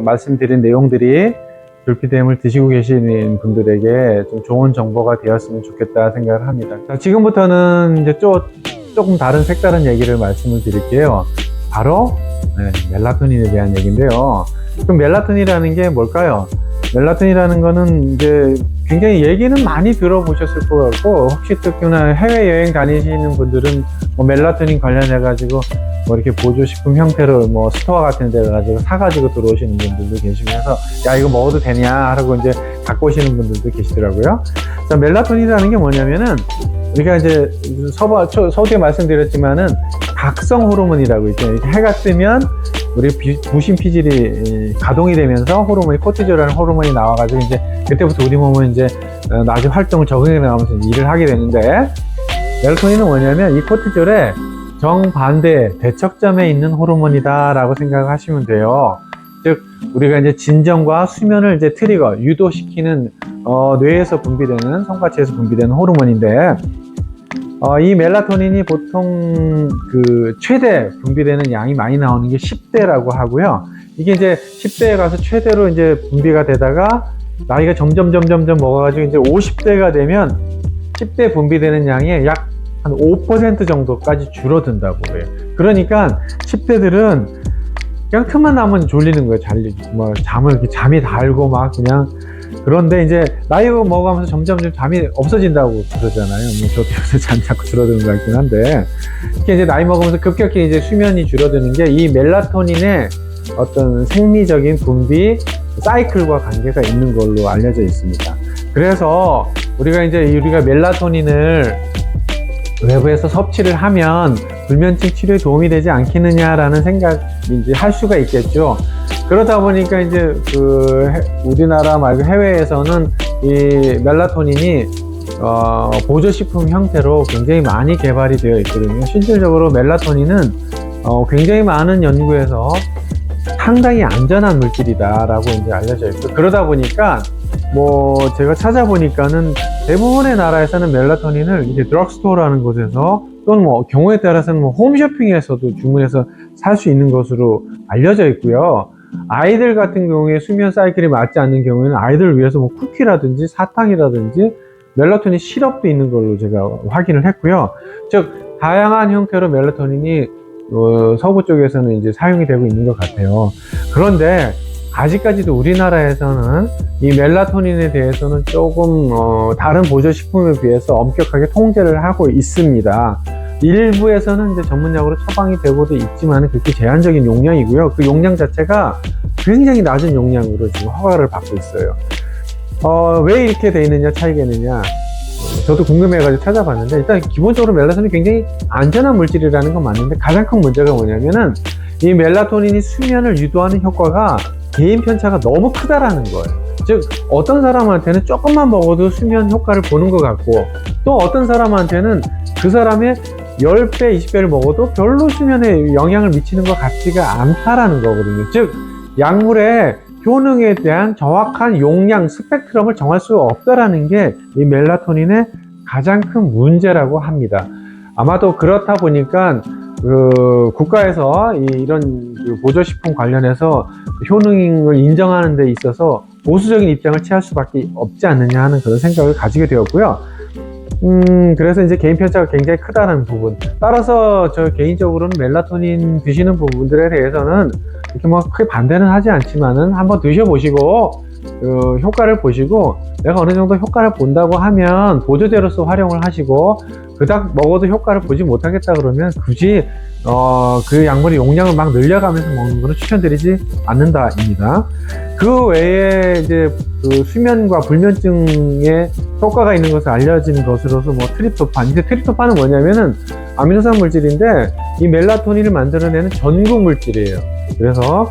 말씀드린 내용들이 불피뎀을 드시고 계시는 분들에게 좀 좋은 정보가 되었으면 좋겠다 생각을 합니다. 자, 지금부터는 이제 조금 다른 색다른 얘기를 말씀을 드릴게요. 바로 멜라토닌에 대한 얘기인데요. 그럼 멜라토닌이라는 게 뭘까요? 멜라토닌이라는 거는 이제 굉장히 얘기는 많이 들어보셨을 것 같고, 혹시 특히나 해외여행 다니시는 분들은 뭐 멜라토닌 관련해 가지고 뭐 이렇게 보조식품 형태로 뭐 스토어 같은 데 가지고 사가지고 들어오시는 분들도 계시고 해서 야 이거 먹어도 되냐 하고 이제 갖고 오시는 분들도 계시더라고요. 자, 멜라토닌이라는 게 뭐냐면은 우리가 이제 서두에 말씀드렸지만은 각성 호르몬이라고 있죠. 이렇게 해가 뜨면 우리 부신 피질이 가동이 되면서 호르몬이 코티졸이라는 호르몬이 나와가지고 이제 그때부터 우리 몸은 이제 낮에 활동을 적응해 나가면서 일을 하게 되는데, 멜라토닌은 뭐냐면 이 코티졸의 정반대 대척점에 있는 호르몬이다 라고 생각하시면 돼요. 즉 우리가 이제 진정과 수면을 이제 트리거 유도시키는 뇌에서 분비되는, 성과체에서 분비되는 호르몬인데, 이 멜라토닌이 보통 그 최대 분비되는 양이 많이 나오는 게 10대라고 하고요. 이게 이제 10대에 가서 최대로 이제 분비가 되다가 나이가 점점 먹어가지고 이제 50대가 되면 10대 분비되는 양이 약 한 5% 정도까지 줄어든다고 해요. 그러니까 10대들은 그냥 틈만 나면 졸리는 거예요. 잠이 달고 막 그냥. 그런데 이제 나이가 먹어가면서 점점 잠이 없어진다고 그러잖아요. 뭐 저도 요새 잠 자꾸 줄어드는 것 같긴 한데, 이렇게 이제 나이 먹으면서 급격히 이제 수면이 줄어드는 게 이 멜라토닌의 어떤 생리적인 분비 사이클과 관계가 있는 걸로 알려져 있습니다. 그래서 우리가 멜라토닌을 외부에서 섭취를 하면 불면증 치료에 도움이 되지 않겠느냐라는 생각이 이제 할 수가 있겠죠. 그러다 보니까 이제 우리나라 말고 해외에서는 이 멜라토닌이 보조식품 형태로 굉장히 많이 개발이 되어 있거든요. 실질적으로 멜라토닌은 굉장히 많은 연구에서 상당히 안전한 물질이다라고 이제 알려져 있고, 그러다 보니까 뭐 제가 찾아보니까는 대부분의 나라에서는 멜라토닌을 이제 드럭스토어라는 곳에서, 또는 뭐 경우에 따라서는 뭐 홈쇼핑에서도 주문해서 살 수 있는 것으로 알려져 있고요. 아이들 같은 경우에 수면 사이클이 맞지 않는 경우에는 아이들을 위해서 뭐 쿠키라든지 사탕이라든지 멜라토닌 시럽도 있는 걸로 제가 확인을 했고요. 즉 다양한 형태로 멜라토닌이 서구 쪽에서는 이제 사용이 되고 있는 것 같아요. 그런데 아직까지도 우리나라에서는 이 멜라토닌에 대해서는 조금 다른 보조식품에 비해서 엄격하게 통제를 하고 있습니다. 일부에서는 이제 전문약으로 처방이 되고도 있지만 그렇게 제한적인 용량이고요. 그 용량 자체가 굉장히 낮은 용량으로 지금 허가를 받고 있어요. 왜 이렇게 돼 있느냐, 차이가 있느냐, 저도 궁금해가지고 찾아봤는데, 일단 기본적으로 멜라토닌이 굉장히 안전한 물질이라는 건 맞는데, 가장 큰 문제가 뭐냐면은 이 멜라토닌이 수면을 유도하는 효과가 개인 편차가 너무 크다라는 거예요. 즉 어떤 사람한테는 조금만 먹어도 수면 효과를 보는 것 같고, 또 어떤 사람한테는 그 사람의 10배, 20배를 먹어도 별로 수면에 영향을 미치는 것 같지가 않다라는 거거든요. 즉 약물의 효능에 대한 정확한 용량, 스펙트럼을 정할 수가 없다라는 게 이 멜라토닌의 가장 큰 문제라고 합니다. 아마도 그렇다 보니까 국가에서 이런 보조식품 관련해서 효능을 인정하는 데 있어서 보수적인 입장을 취할 수밖에 없지 않느냐 하는 그런 생각을 가지게 되었고요. 그래서 이제 개인 편차가 굉장히 크다는 부분. 따라서 저 개인적으로는 멜라토닌 드시는 부분들에 대해서는 이렇게 뭐 크게 반대는 하지 않지만은 한번 드셔보시고 효과를 보시고, 내가 어느 정도 효과를 본다고 하면 보조제로서 활용을 하시고, 그닥 먹어도 효과를 보지 못하겠다 그러면 굳이 그 약물의 용량을 막 늘려가면서 먹는 것은 추천드리지 않는다입니다. 그 외에 이제 수면과 불면증에 효과가 있는 것을 알려진 것으로서 뭐 트립토판. 이제 트립토판은 뭐냐면은 아미노산 물질인데 이 멜라토닌을 만들어내는 전구 물질이에요. 그래서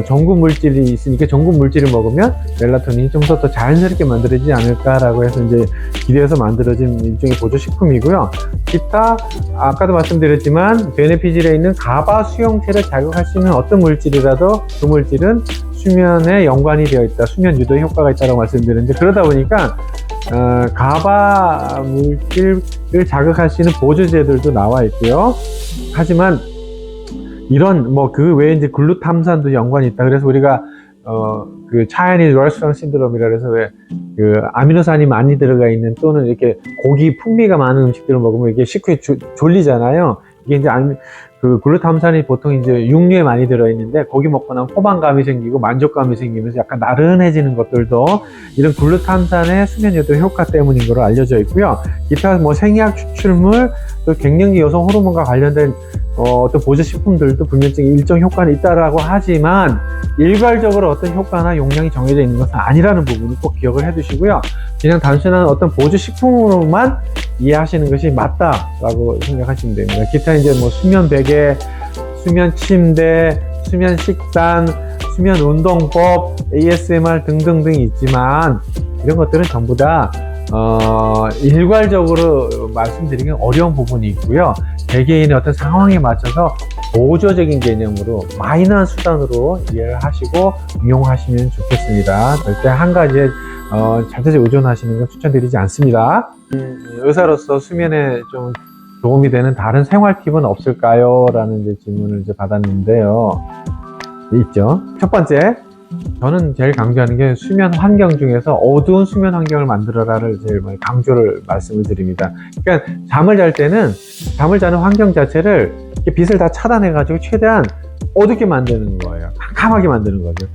전구 물질이 있으니까 전구 물질을 먹으면 멜라토닌이 좀 더 자연스럽게 만들어지지 않을까라고 해서 이제 기대해서 만들어진 일종의 보조식품이고요. 기타 아까도 말씀드렸지만 베네피질에 있는 가바 수용체를 자극할 수 있는 어떤 물질이라도 그 물질은 수면에 연관이 되어 있다, 수면 유도에 효과가 있다고 말씀드렸는데, 그러다 보니까 가바 물질을 자극할 수 있는 보조제들도 나와 있고요. 하지만 이런 그 외에 이제 글루탐산도 연관이 있다. 그래서 우리가 그 차이니즈 레스토랑 신드롬이라 해서 왜 그 아미노산이 많이 들어가 있는 또는 이렇게 고기 풍미가 많은 음식들을 먹으면 이게 식후에 졸리잖아요. 이게 이제 그 글루타민산이 보통 이제 육류에 많이 들어있는데 고기 먹고 나면 포만감이 생기고 만족감이 생기면서 약간 나른해지는 것들도 이런 글루타민산의 수면 유도 효과 때문인 걸로 알려져 있고요. 기타 뭐 생리학 추출물 또 갱년기 여성 호르몬과 관련된 어떤 보조식품들도 불면증에 일정 효과는 있다라고 하지만 일괄적으로 어떤 효과나 용량이 정해져 있는 것은 아니라는 부분을 꼭 기억을 해두시고요. 그냥 단순한 어떤 보조식품으로만 이해하시는 것이 맞다라고 생각하시면 됩니다. 기타 이제 뭐 수면 베개, 수면 침대, 수면 식단, 수면 운동법, ASMR 등등등이 있지만 이런 것들은 전부 다 일괄적으로 말씀드리긴 어려운 부분이 있고요. 개개인의 어떤 상황에 맞춰서 보조적인 개념으로 마이너한 수단으로 이해를 하시고 응용하시면 좋겠습니다. 절대 한 가지에 자체적으로 의존하시는 건 추천드리지 않습니다. 의사로서 수면에 좀 도움이 되는 다른 생활 팁은 없을까요? 라는 이제 질문을 이제 받았는데요. 있죠. 첫 번째, 저는 제일 강조하는 게 수면 환경 중에서 어두운 수면 환경을 만들어라를 제일 많이 강조를 말씀을 드립니다. 그러니까 잠을 잘 때는 잠을 자는 환경 자체를 빛을 다 차단해 가지고 최대한 어둡게 만드는 거예요. 캄캄하게 만드는 거죠.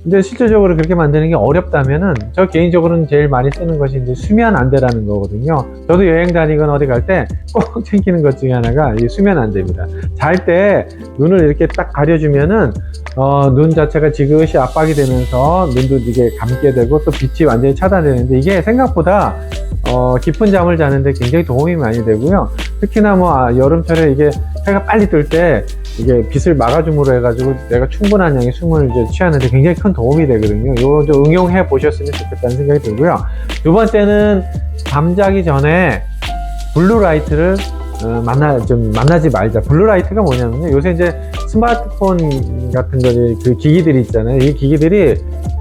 근데 실질적으로 그렇게 만드는 게 어렵다면은 저 개인적으로는 제일 많이 쓰는 것이 이제 수면 안대라는 거거든요. 저도 여행 다니거나 어디 갈 때 꼭 챙기는 것 중에 하나가 이 수면 안대입니다. 잘 때 눈을 이렇게 딱 가려주면은 눈 자체가 지그시 압박이 되면서 눈도 이게 감게 되고 또 빛이 완전히 차단되는데 이게 생각보다 깊은 잠을 자는데 굉장히 도움이 많이 되고요. 특히나 뭐 여름철에 이게 해가 빨리 뜰 때 이게 빛을 막아줌으로 해가지고 내가 충분한 양의 숨을 이제 취하는데 굉장히 큰 도움이 되거든요. 이거 좀 응용해 보셨으면 좋겠다는 생각이 들고요. 두 번째는 잠자기 전에 블루라이트를 만나지 말자. 블루라이트가 뭐냐면요. 요새 이제 스마트폰 같은 거, 그 기기들이 있잖아요. 이 기기들이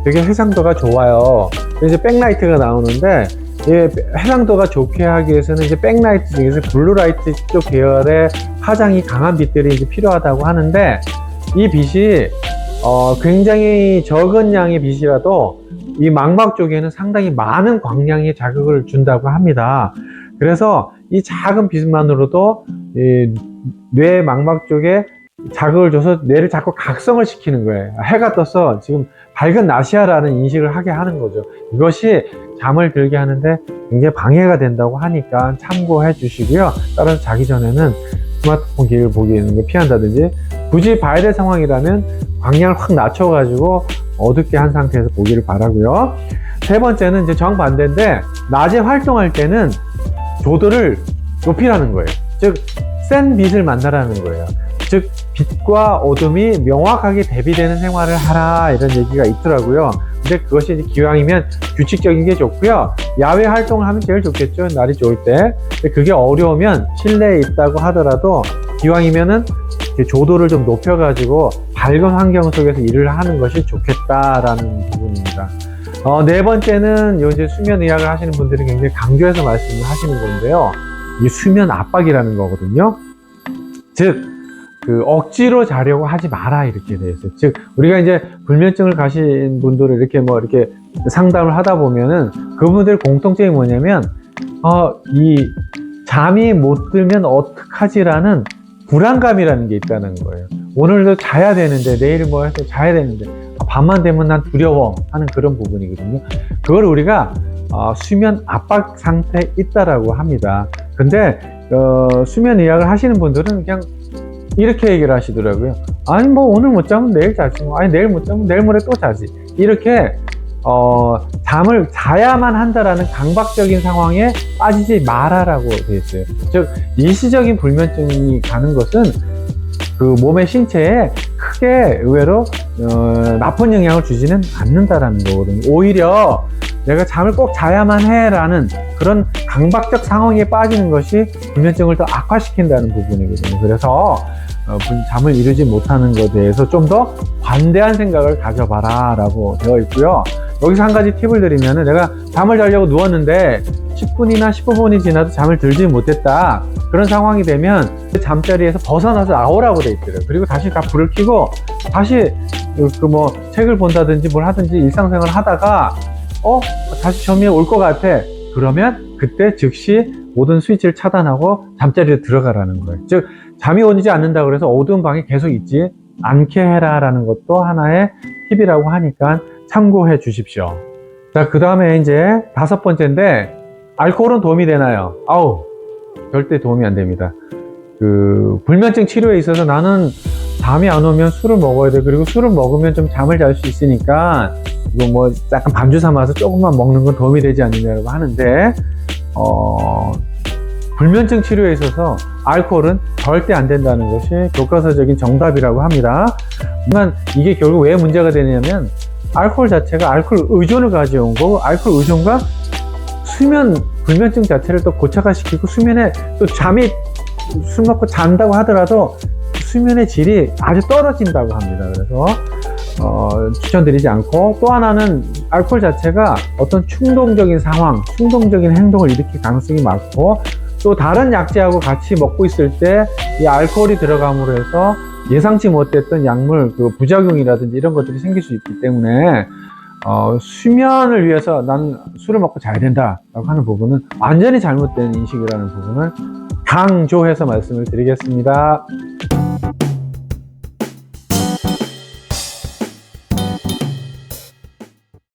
되게 해상도가 좋아요. 이제 백라이트가 나오는데, 이 해상도가 좋게 하기 위해서는 이제 백라이트 중에서 블루라이트 쪽 계열의 화장이 강한 빛들이 이제 필요하다고 하는데, 이 빛이, 굉장히 적은 양의 빛이라도 이 망막 쪽에는 상당히 많은 광량의 자극을 준다고 합니다. 그래서 이 작은 빛만으로도 이 뇌 망막 쪽에 자극을 줘서 뇌를 자꾸 각성을 시키는 거예요. 해가 떠서 지금 밝은 낮이야라는 인식을 하게 하는 거죠. 이것이 잠을 들게 하는데 굉장히 방해가 된다고 하니까 참고해 주시고요. 따라서 자기 전에는 스마트폰 기기를 보는 걸 피한다든지 굳이 봐야 될 상황이라면 광량을 확 낮춰가지고 어둡게 한 상태에서 보기를 바라고요. 세 번째는 이제 정반대인데 낮에 활동할 때는 조도를 높이라는 거예요. 즉 센 빛을 만나라는 거예요. 즉 빛과 어둠이 명확하게 대비되는 생활을 하라 이런 얘기가 있더라고요. 근데 그것이 이제 기왕이면 규칙적인 게 좋고요. 야외 활동을 하면 제일 좋겠죠. 날이 좋을 때. 근데 그게 어려우면 실내에 있다고 하더라도 기왕이면은 조도를 좀 높여가지고 밝은 환경 속에서 일을 하는 것이 좋겠다라는 부분입니다. 네 번째는 이제 수면 의학을 하시는 분들이 굉장히 강조해서 말씀을 하시는 건데요. 이 수면 압박이라는 거거든요. 즉, 억지로 자려고 하지 마라 이렇게 돼 있어요. 즉, 우리가 이제 불면증을 가신 분들을 이렇게 이렇게 상담을 하다 보면은 그분들 공통점이 뭐냐면, 이 잠이 못 들면 어떡하지라는 불안감이라는 게 있다는 거예요. 오늘도 자야 되는데, 내일 뭐 해서 자야 되는데, 밤만 되면 난 두려워 하는 그런 부분이거든요. 그걸 우리가 수면 압박 상태에 있다라고 합니다. 근데 수면 의학을 하시는 분들은 그냥 이렇게 얘기를 하시더라고요. 아니 뭐 오늘 못 자면 내일 자지 뭐. 아니 내일 못 자면 내일 모레 또 자지. 이렇게 잠을 자야만 한다라는 강박적인 상황에 빠지지 마라라고 되어 있어요. 즉 일시적인 불면증이 가는 것은 그 몸의 신체에 크게 의외로 나쁜 영향을 주지는 않는다라는 거거든요. 오히려 내가 잠을 꼭 자야만 해라는 그런 강박적 상황에 빠지는 것이 불면증을 더 악화시킨다는 부분이거든요. 그래서 잠을 이루지 못하는 것에 대해서 좀 더 관대한 생각을 가져봐라 라고 되어 있고요. 여기서 한 가지 팁을 드리면은, 내가 잠을 자려고 누웠는데 10분이나 15분이 지나도 잠을 들지 못했다, 그런 상황이 되면 잠자리에서 벗어나서 나오라고 돼 있더라고요. 그리고 다시 다 불을 켜고 다시 뭐 책을 본다든지 뭘 하든지 일상생활을 하다가 다시 점이 올 것 같아, 그러면 그때 즉시 모든 스위치를 차단하고 잠자리로 들어가라는 거예요. 즉, 잠이 오지 않는다 그래서 어두운 방에 계속 있지 않게 해라라는 것도 하나의 팁이라고 하니까 참고해 주십시오. 자, 그 다음에 이제 5번째인데, 알코올은 도움이 되나요? 절대 도움이 안 됩니다. 불면증 치료에 있어서 나는 잠이 안 오면 술을 먹어야 돼. 그리고 술을 먹으면 좀 잠을 잘 수 있으니까 이거 뭐 약간 반주 삼아서 조금만 먹는 건 도움이 되지 않느냐고 하는데, 불면증 치료에 있어서 알코올은 절대 안 된다는 것이 교과서적인 정답이라고 합니다. 하지만 이게 결국 왜 문제가 되냐면, 알코올 자체가 알코올 의존을 가져온 거고, 알코올 의존과 불면증 자체를 또 고착화시키고, 수면에 또 술 먹고 잔다고 하더라도 수면의 질이 아주 떨어진다고 합니다. 그래서 추천드리지 않고, 또 하나는 알코올 자체가 어떤 충동적인 상황, 충동적인 행동을 일으킬 가능성이 많고, 또 다른 약재하고 같이 먹고 있을 때 이 알코올이 들어감으로 해서 예상치 못했던 약물 부작용이라든지 이런 것들이 생길 수 있기 때문에 수면을 위해서 난 술을 먹고 자야 된다라고 하는 부분은 완전히 잘못된 인식이라는 부분을 강조해서 말씀을 드리겠습니다.